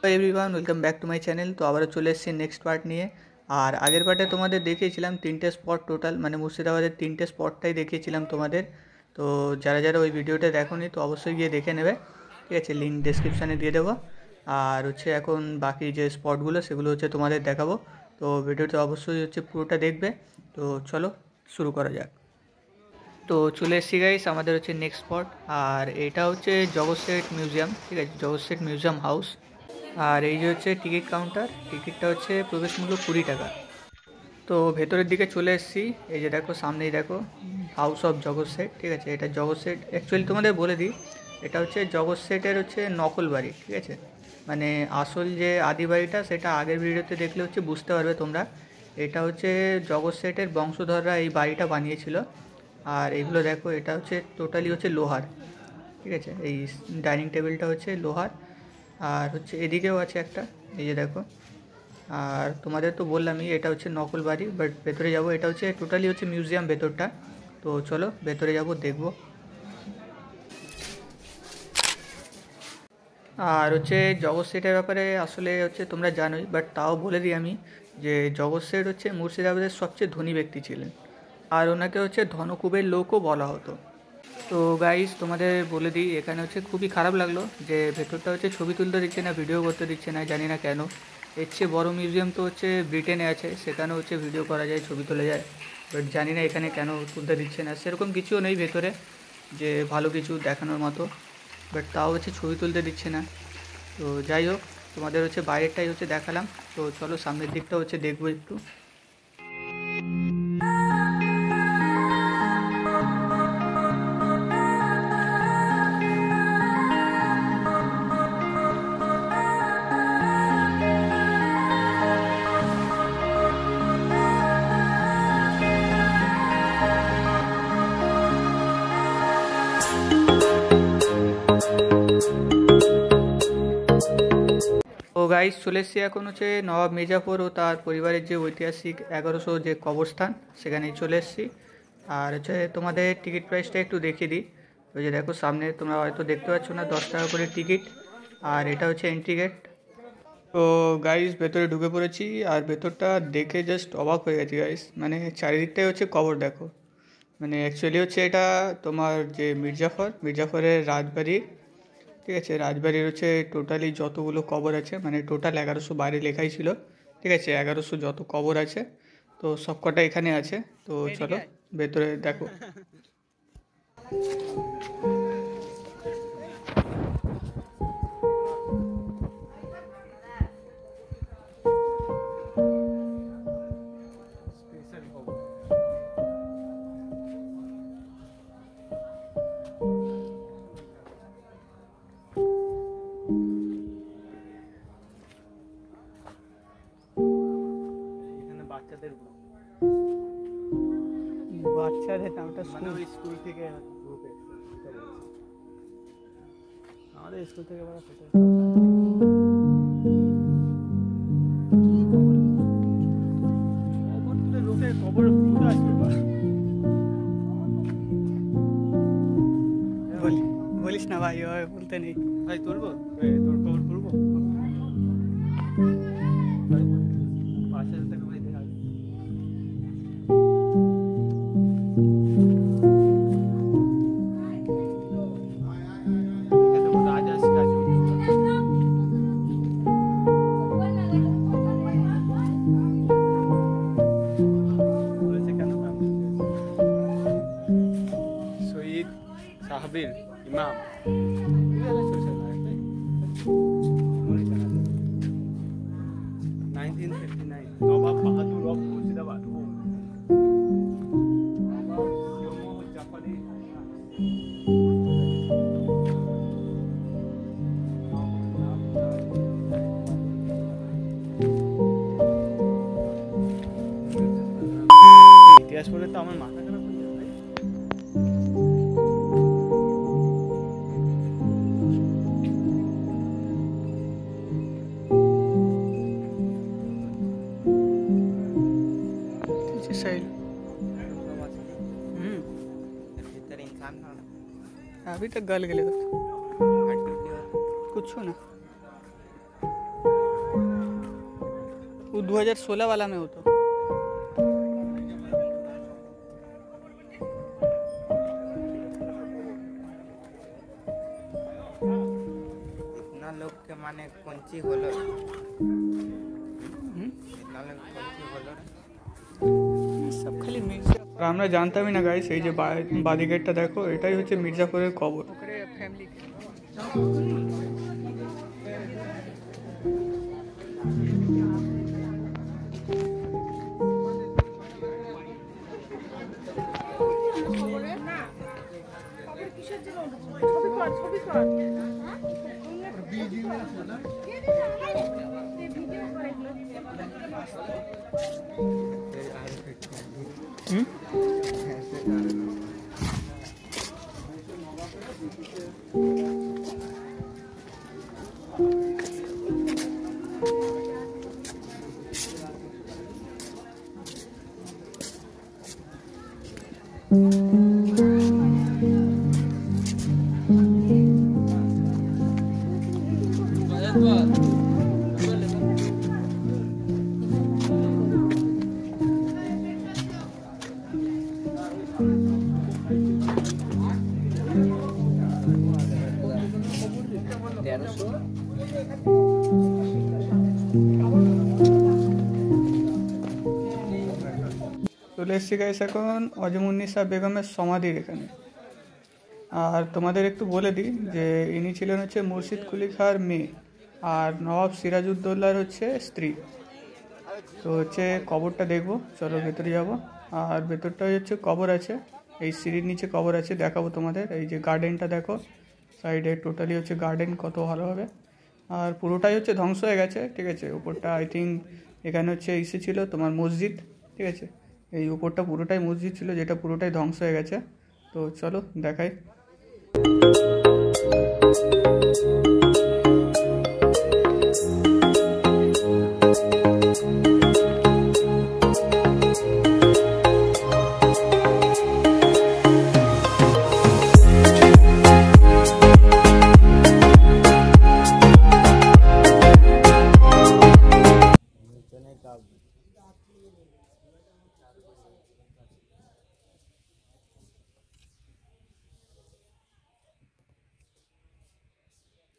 Everyone welcome back to my channel. তো আবারও চলে এসেছি নেক্সট পার্ট নিয়ে। আর আগের পার্টে তোমাদের দেখিয়েছিলাম 3টে স্পট টোটাল, মানে মুর্শিদাবাদের 3টে স্পটটাই দেখিয়েছিলাম তোমাদের। তো যারা যারা ওই ভিডিওটা দেখোনি তো অবশ্যই গিয়ে দেখে নেবে, ঠিক আছে? লিঙ্ক ডেসক্রিপশানে দিয়ে দেবো। আর হচ্ছে এখন বাকি যে স্পটগুলো সেগুলো হচ্ছে তোমাদের দেখাবো। তো ভিডিওটা অবশ্যই হচ্ছে পুরোটা দেখবে। তো চলো শুরু করা যাক। তো চলে এসেছি গাইস আমাদের হচ্ছে নেক্সট স্পট। আর এটা হচ্ছে জগৎ শেঠ মিউজিয়াম, ঠিক আছে? জগৎ শেঠ মিউজিয়াম হাউস। আর এই যে হচ্ছে টিকিট কাউন্টার, টিকিটটা হচ্ছে প্রবেশ মূল্য 20 টাকা। তো ভেতরের দিকে চলে এসেছি, এই যে দেখো সামনেই দেখো হাউস অফ জগৎ শেঠ, ঠিক আছে? এটা জগৎ শেঠ, অ্যাকচুয়ালি তোমাদের বলে দিই, এটা হচ্ছে জগৎ শেঠের হচ্ছে নকল বাড়ি, ঠিক আছে? মানে আসল যে আদি বাড়িটা সেটা আগের ভিডিওতে দেখলে হচ্ছে বুঝতে পারবে তোমরা। এটা হচ্ছে জগৎ শেঠের বংশধররা এই বাড়িটা বানিয়েছিল। আর এগুলো দেখো, এটা হচ্ছে টোটালি হচ্ছে লোহার, ঠিক আছে? এই ডাইনিং টেবিলটা হচ্ছে লোহার। আর হচ্ছে এদিকেও আছে একটা, এই যে দেখো। আর তোমাদের তো বললামই এটা হচ্ছে নকল বাড়ি, বাট ভেতরে যাব। এটা হচ্ছে টোটালি হচ্ছে মিউজিয়াম ভেতরটা। তো চলো ভেতরে যাব, দেখব। আর হচ্ছে জগৎ শেঠের ব্যাপারে আসলে হচ্ছে তোমরা জানোই, বাট তাও বলে দিই আমি, যে জগৎ শেঠ হচ্ছে মুর্শিদাবাদের সবচেয়ে ধনী ব্যক্তি ছিলেন। আর ওনাকে হচ্ছে ধনকুবের লোকও বলা হতো। তো গাইস তোমাদের বলে দিই, এখানে হচ্ছে খুবই খারাপ লাগলো যে ভেতরটা হচ্ছে ছবি তুলতে দিচ্ছে না, ভিডিও করতে দিচ্ছে না, জানি না কেন। এর চেয়ে বড়ো মিউজিয়াম তো হচ্ছে ব্রিটেনে আছে, সেখানে হচ্ছে ভিডিও করা যায়, ছবি তোলা যায়। বাট জানি না এখানে কেন তুলতে দিচ্ছে না। সেরকম কিছুও নেই ভেতরে যে ভালো কিছু দেখানোর মতো, বাট তাও হচ্ছে ছবি তুলতে দিচ্ছে না। তো যাই হোক, তোমাদের হচ্ছে বাইরেরটাই হচ্ছে দেখালাম। তো চলো সামনের দিকটা হচ্ছে দেখবো একটু। তো গাইস চলে এসেছি এখন হচ্ছে নবাব মির্জাফর ও তার পরিবারের যে ঐতিহাসিক 1100 যে কবরস্থান, সেখানেই চলে এসেছি। আর হচ্ছে তোমাদের টিকিট প্রাইসটা একটু দেখিয়ে দিই। ওই যে দেখো সামনে, তোমরা হয়তো দেখতে পাচ্ছ না, 10 টাকা করে টিকিট। আর এটা হচ্ছে এন্ট্রি গেট। তো গাইস ভেতরে ঢুকে পড়েছি, আর ভেতরটা দেখে জাস্ট অবাক হয়ে গেছি গাইস। মানে চারিদিকটাই হচ্ছে কবর দেখো। মানে অ্যাকচুয়ালি হচ্ছে এটা তোমার যে মির্জাফরের রাজবাড়ি, ঠিক আছে? রাজবাড়ির হচ্ছে টোটালি যতগুলো কবর আছে, মানে টোটাল 1100 বাইরে লেখাই ছিল, ঠিক আছে? 1100 যত কবর আছে, তো সব কটা এখানে আছে। তো চলো ভেতরে দেখো। বাচ্চাদের নামটা স্কুল থেকে গ্রুপে আমাদের স্কুল থেকে লোকের খবর বলিস না ভাই, ওই বলতে নেই ভাই তুলবো, তোর খবর তুলবো পাশে থেকে ভাই দেখা সাহাবীর ইমাম 1959 নবাব বাহাদুর অফ মুর্শিদাবাদ জাফরি। ইতিহাস পড়ে তো আমার মাথা খারাপ হয়ে যাবে। अभी तक गल गले कुछ ना। 2016 वाला में हो तो इतना लोग के माने कौनची হলো इतना लोग कौनची হলো সব খালি মির্জা আর আমরা জানতামই না গাইস এই যে বাদি গেটটা দেখো এটাই হচ্ছে মির্জাপুরের কবর ফ্যামিলি চলে এসেছি গাইস এখন অজমুন্নিসা বেগমের সমাধির এখানে। আর তোমাদের একটু বলে দিই যে ইনি ছিলেন হচ্ছে মুর্শিদ কুলি খাঁর মেয়ে আর নবাব সিরাজউদ্দৌলার হচ্ছে স্ত্রী। তো হচ্ছে কবরটা দেখবো, চলো ভেতরে যাব। আর ভেতরটা হচ্ছে কবর আছে, এই সিঁড়ির নিচে কবর আছে, দেখাবো তোমাদের। এই যে গার্ডেনটা দেখো সাইডে, টোটালি হচ্ছে গার্ডেন কত ভালো হবে। আর পুরোটাই হচ্ছে ধ্বংস হয়ে গেছে, ঠিক আছে। উপরটা আই থিঙ্ক এখানে হচ্ছে ইসে ছিল তোমার মসজিদ, ঠিক আছে। এই উপরটা পুরোটাই মসজিদ ছিল, যেটা পুরোটাই ধ্বংস হয়ে গেছে। তো চলো দেখাই।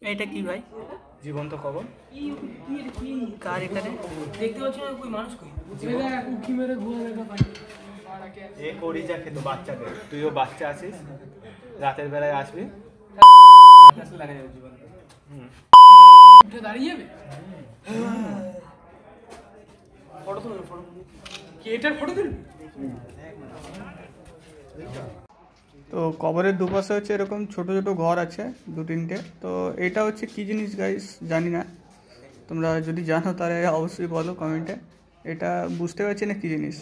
এটা কি ভাই? জীবন্ত কবর। কার এখানে দেখতে পাচ্ছ না কই মানুষ কই উকি মেরে ঘুরে দেখা পাই এ করি যা খেতো বাচ্চাদের, তুইও বাচ্চা আছিস, রাতের বেলায় আসবি, আসলে লাগা যাবে জীবন। উঠে দাঁড়িয়ে যাবে। ফটো তুলবে, ফটো কি এটার ফটো তুলবে? তো কবরের দুপাশে হচ্ছে এরকম ছোট ছোট ঘর আছে, 2-3টে। তো এটা হচ্ছে কি জিনিস গাইস জানি না, তোমরা যদি জানো তাহলে অবশ্যই বলো কমেন্টে। এটা বুঝতে পারছি না কি জিনিস।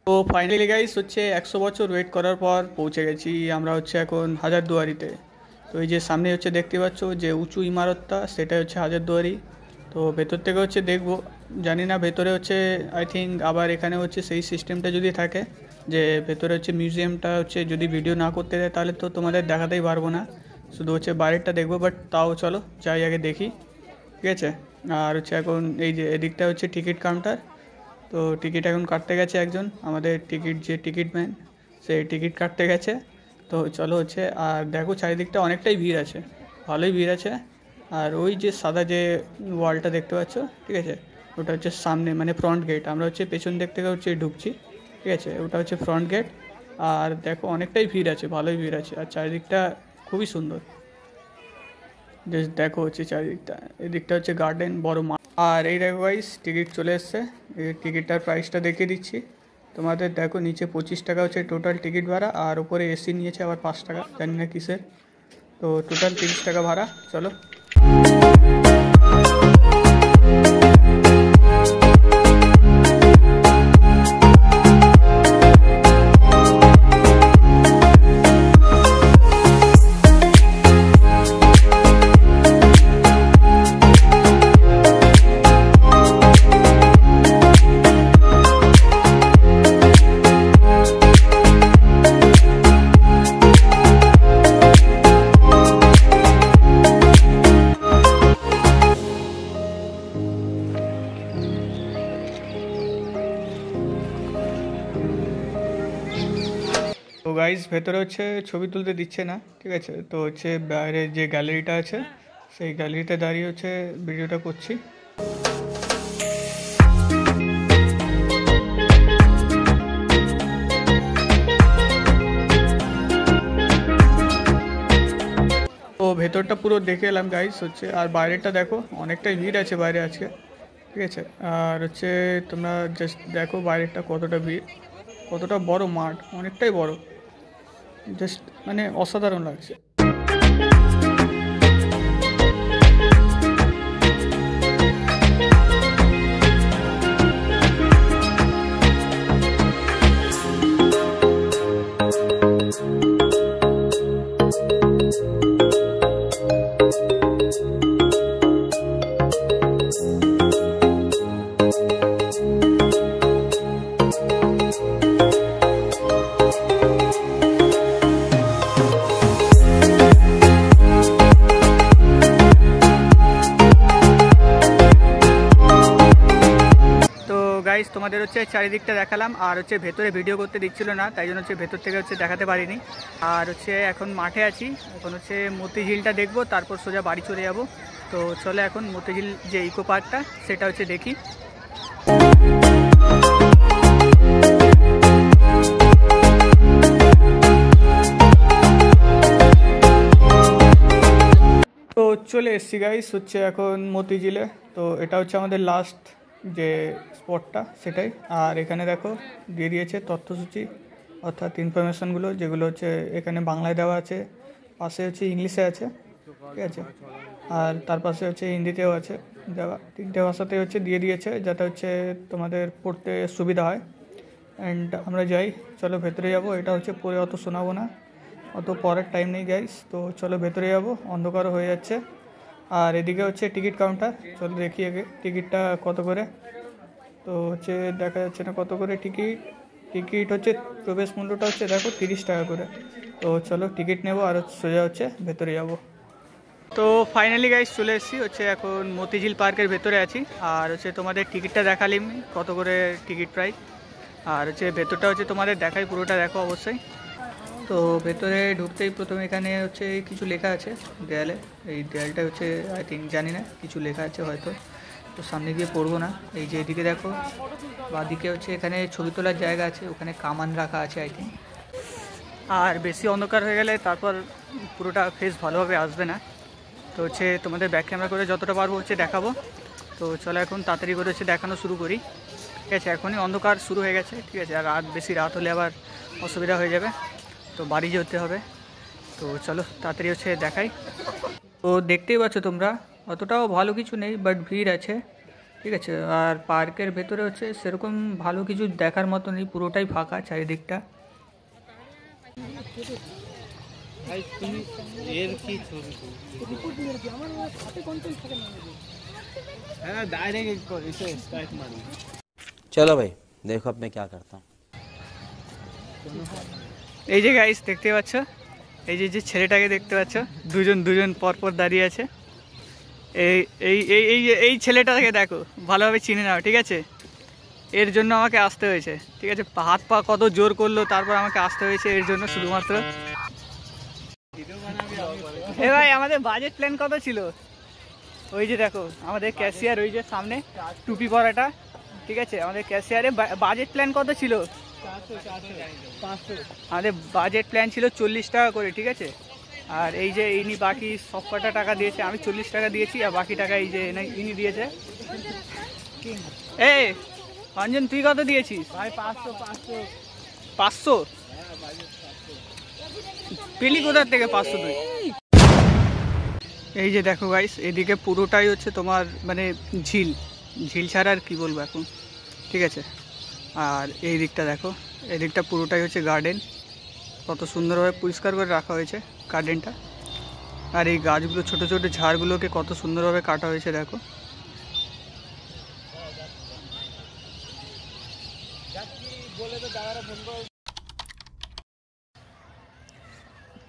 তো ফাইনালি গাইস হচ্ছে 100 বছর ওয়েট করার পর পৌঁছে গেছি আমরা হচ্ছে এখন হাজারদুয়ারিতে। তো এই যে সামনে হচ্ছে দেখতে পাচ্ছ যে উঁচু ইমারতটা, সেটা হচ্ছে হাজারদুয়ারি। তো ভেতর থেকে হচ্ছে দেখবো, জানি না ভেতরে হচ্ছে আই থিঙ্ক আবার এখানে হচ্ছে সেই সিস্টেমটা যদি থাকে যে ভেতরে হচ্ছে মিউজিয়ামটা হচ্ছে যদি ভিডিও না করতে দেয় তাহলে তো তোমাদের দেখাতেই পারবো না, শুধু হচ্ছে বাইরেরটা দেখবো। বাট তাও চলো যাই আগে দেখি, ঠিক আছে। আর হচ্ছে এখন এই যে এদিকটা হচ্ছে টিকিট কাউন্টার। তো টিকিট এখন কাটতে গেছে একজন, আমাদের যে টিকিট ম্যান, সে টিকিট কাটতে গেছে। তো চলো হচ্ছে, আর দেখো চারিদিকটা অনেকটাই ভিড় আছে, ভালোই ভিড় আছে। আর ওই যে সাদা যে ওয়ালটা দেখতে পাচ্ছ, ঠিক আছে, ওটা হচ্ছে সামনে মানে ফ্রন্ট গেট। আমরা হচ্ছে পেছন দিক থেকে হচ্ছে ঢুকছি, ঠিক আছে। ওটা হচ্ছে ফ্রন্ট গেট। আর দেখো অনেকটাই ভিড় আছে, ভালোই ভিড় আছে। আর চারিদিকটা খুবই সুন্দর, জাস্ট দেখো হচ্ছে চারিদিকটা। এদিকটা হচ্ছে গার্ডেন, বড় মাঠ। আর এই দেখো গাইস টিকিট চলে এসছে, এই টিকিটটার প্রাইসটা দেখিয়ে দিচ্ছি তোমাদের। দেখো নিচে 25 টাকা হচ্ছে টোটাল টিকিট ভাড়া, আর উপরে এসি নিয়েছে আবার 5 টাকা, জানি না কিসের। তো টোটাল 30 টাকা ভাড়া। চলো। গাইস ভেতরে হচ্ছে ছবি তুলতে দিচ্ছে না, ঠিক আছে। তো হচ্ছে বাইরে যে গ্যালারিটা আছে সেই গ্যালারিতে দাঁড়িয়ে হচ্ছে ভিডিওটা করছি। তো ভেতরটা পুরো দেখে এলাম গাইস হচ্ছে, আর বাইরেটা দেখো অনেকটাই ভিড় আছে বাইরে আজকে, ঠিক আছে। আর হচ্ছে তোমরা জাস্ট দেখো বাইরেটা কতটা ভিড়, কতটা বড় মাঠ, অনেকটাই বড়, জাস্ট মানে অসাধারণ লাগছে। গাইস তোমাদের হচ্ছে চারিদিকটা দেখালাম, আর হচ্ছে ভেতরে ভিডিও করতে দিচ্ছিল না, তাই জন্য হচ্ছে ভেতর থেকে হচ্ছে দেখাতে পারিনি। আর হচ্ছে এখন মাঠে আছি, এখন হচ্ছে মতিঝিলটা দেখবো, তারপর সোজা বাড়ি চলে যাব। তো চলে এখন মতিঝিল যে ইকো পার্কটা সেটা হচ্ছে দেখি। তো চলে এসছি গাইস হচ্ছে এখন মতিঝিলে। তো এটা হচ্ছে আমাদের লাস্ট যে স্পটটা সেটাই। আর এখানে দেখো দিয়ে দিয়েছে তথ্যসূচি, অর্থাৎ ইনফরমেশনগুলো, যেগুলো হচ্ছে এখানে বাংলায় দেওয়া আছে, পাশে হচ্ছে ইংলিশে আছে, ঠিক আছে। আর তার পাশে হচ্ছে হিন্দিতেও আছে দেওয়া, তিনটে ভাষাতে হচ্ছে দিয়ে দিয়েছে, যাতে হচ্ছে তোমাদের পড়তে সুবিধা হয়। অ্যান্ড আমরা যাই, চলো ভেতরে যাব। এটা হচ্ছে পরে অত শোনাবো না, অত পরের টাইম নেই গাইস। তো চলো ভেতরে যাব, অন্ধকারও হয়ে যাচ্ছে। আর এদিকে হচ্ছে টিকিট কাউন্টার, চলো দেখি আগে টিকিটটা কত করে। তো হচ্ছে দেখা যাচ্ছে না কত করে টিকিট হচ্ছে প্রবেশ মূল্যটা হচ্ছে দেখো 30 টাকা করে। তো চলো টিকিট নেব আর সোজা হচ্ছে ভেতরে যাব। তো ফাইনালি গাইস চলে এসেছি হচ্ছে এখন মতিঝিল পার্কের ভেতরে আছি। আর হচ্ছে তোমাদের টিকিটটা দেখালিম কত করে টিকিট প্রাইস, আর হচ্ছে ভেতরটা হচ্ছে তোমাদের দেখাই, পুরোটা দেখো অবশ্যই। তো ভেতরে ঢুকতেই প্রথমে এখানে হচ্ছে কিছু লেখা আছে দেয়ালে, এই দেয়ালটা হচ্ছে আই থিঙ্ক জানি না, কিছু লেখা আছে হয়তো, তো সামনে গিয়ে পড়বো না। এই যে এদিকে দেখো বাঁদিকে হচ্ছে এখানে ছবি তোলার জায়গা আছে, ওখানে কামান রাখা আছে আই থিঙ্ক। আর বেশি অন্ধকার হয়ে গেলে তারপর পুরোটা ফেস ভালোভাবে আসবে না। তো হচ্ছে তোমাদের ব্যাক ক্যামেরা করে যতটা পারবো হচ্ছে দেখাবো। তো চলো এখন তাড়াতাড়ি করে হচ্ছে দেখানো শুরু করি, ঠিক আছে। এখনই অন্ধকার শুরু হয়ে গেছে, ঠিক আছে। আর বেশি রাত হলে আবার অসুবিধা হয়ে যাবে, তো বাড়ি যেতে হবে। তো চলো তাড়াতাড়ি হচ্ছে দেখাই। তো দেখতেই পাচ্ছ তোমরা অতটাও ভালো কিছু নেই, বাট ভিড় আছে, ঠিক আছে। আর পার্কের ভেতরে হচ্ছে সেরকম ভালো কিছু দেখার মতো নেই, পুরোটাই ফাঁকা চারিদিকটা। चलो भाई देखो अब मैं क्या करता हूँ। এই যে গাইস দেখতে পাচ্ছ, এই যে ছেলেটাকে দেখতে পাচ্ছ, দুজন পরপর দাঁড়িয়ে আছে। এই এই এই এই ছেলেটাকে দেখো, ভালোভাবে চিনে নাও, ঠিক আছে। এর জন্য আমাকে আসতে হয়েছে, ঠিক আছে। হাত পা কত জোর করলো, তারপর আমাকে আসতে হয়েছে এর জন্য শুধুমাত্র। এ ভাই আমাদের বাজেট প্ল্যান কত ছিল? ওই যে দেখো আমাদের ক্যাশিয়ার, ওই যে সামনে টুপি পরাটা, ঠিক আছে। আমাদের ক্যাশিয়ারে বাজেট প্ল্যান কত ছিল? আমাদের বাজেট প্ল্যান ছিল 40 টাকা করে, ঠিক আছে। আর এই যে ইনি বাকি সব কটা টাকা দিয়েছে, আমি 40 টাকা দিয়েছি, আর বাকি টাকা এই যে ইনি দিয়েছে। এই অঞ্জন তুই কত দিয়েছিস? ভাই 500 পেলি কোথার থেকে 500 তুই? এই যে দেখো গাইস, এদিকে পুরোটাই হচ্ছে তোমার মানে ঝিল ছাড়া আর কি বলবো এখন, ঠিক আছে। আর এই দিকটা দেখো, এই দিকটা পুরোটাই হচ্ছে গার্ডেন, কত সুন্দরভাবে পরিষ্কার করে রাখা হয়েছে গার্ডেনটা। আর এই গাছগুলো, ছোট ছোট ঝাড়গুলোকে কত সুন্দরভাবে কাটা হয়েছে দেখো।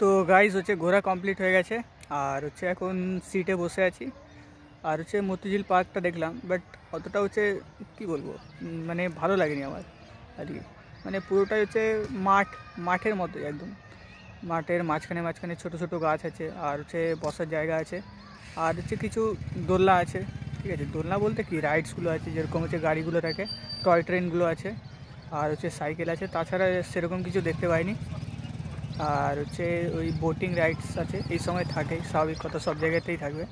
তো গাইস হচ্ছে ঘোরা কমপ্লিট হয়ে গেছে, আর হচ্ছে এখন সিটে বসে আছি। আর হচ্ছে মতিঝিল পার্কটা দেখলাম, বাট অতটা হচ্ছে কি বলবো, মানে ভালো লাগেনি আমার আর কি। মানে পুরোটাই হচ্ছে মাঠের মতো একদম। মাঠের মাঝখানে ছোট ছোট গাছ আছে, আর হচ্ছে বসার জায়গা আছে, আর হচ্ছে কিছু দোলনা আছে। ঠিক আছে, দোলনা বলতে কি রাইডসগুলো আছে, যেরকম হচ্ছে গাড়িগুলো থাকে, টয় ট্রেনগুলো আছে, আর হচ্ছে সাইকেল আছে। তাছাড়া সেরকম কিছু দেখতে পাইনি। আর হচ্ছে ওই বোটিং রাইডস আছে, এই সময় থাকে, স্বাভাবিক কথা, সব জায়গাতেই থাকবে।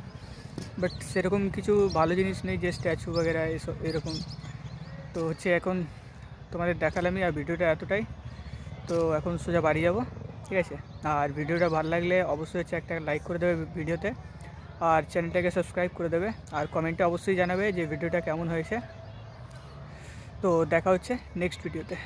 বাট সেরকম কিছু ভালো জিনিস নেই যে স্ট্যাচু বগেরা এসব এরকম। তো হচ্ছে এখন তোমাদের দেখালামই, আর ভিডিওটা এতটাই। তো এখন সোজা বাড়ি যাব, ঠিক আছে। আর ভিডিওটা ভালো লাগলে অবশ্যই হচ্ছে একটা লাইক করে দেবে ভিডিওতে, আর চ্যানেলটাকে সাবস্ক্রাইব করে দেবে, আর কমেন্টে অবশ্যই জানাবে যে ভিডিওটা কেমন হয়েছে। তো দেখা হচ্ছে নেক্সট ভিডিওতে।